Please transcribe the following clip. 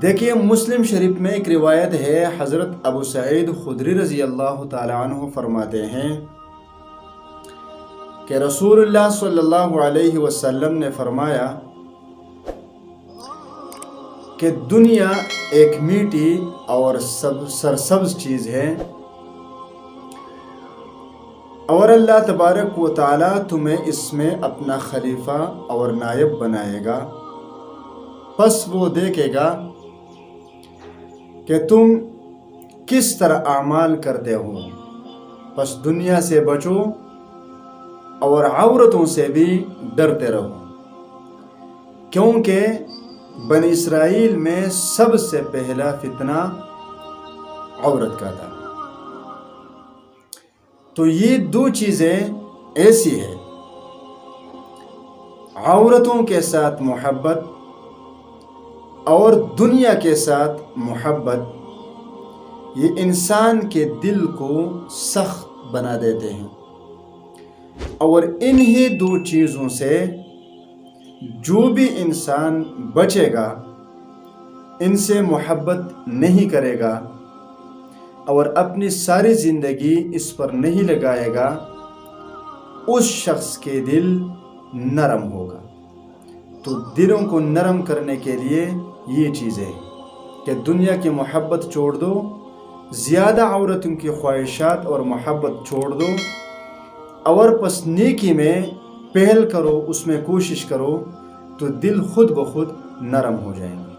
دیکھیے مسلم شریف میں ایک روایت ہے، حضرت ابو سعید خدری رضی اللہ تعالی عنہ فرماتے ہیں کہ رسول اللہ صلی اللہ علیہ وسلم نے فرمایا کہ دنیا ایک میٹھی اور سرسبز چیز ہے، اور اللہ تبارک و تعالیٰ تمہیں اس میں اپنا خلیفہ اور نائب بنائے گا، پس وہ دیکھے گا کہ تم کس طرح اعمال کرتے ہو، پس دنیا سے بچو اور عورتوں سے بھی ڈرتے رہو، کیونکہ بنی اسرائیل میں سب سے پہلا فتنہ عورت کا تھا۔ تو یہ دو چیزیں ایسی ہیں، عورتوں کے ساتھ محبت اور دنیا کے ساتھ محبت، یہ انسان کے دل کو سخت بنا دیتے ہیں، اور انہی دو چیزوں سے جو بھی انسان بچے گا، ان سے محبت نہیں کرے گا اور اپنی ساری زندگی اس پر نہیں لگائے گا، اس شخص کے دل نرم ہوگا۔ تو دلوں کو نرم کرنے کے لیے یہ چیزیں کہ دنیا کی محبت چھوڑ دو، زیادہ عورتوں کی خواہشات اور محبت چھوڑ دو، اور پس نیکی میں پہل کرو، اس میں کوشش کرو، تو دل خود بخود نرم ہو جائیں گے۔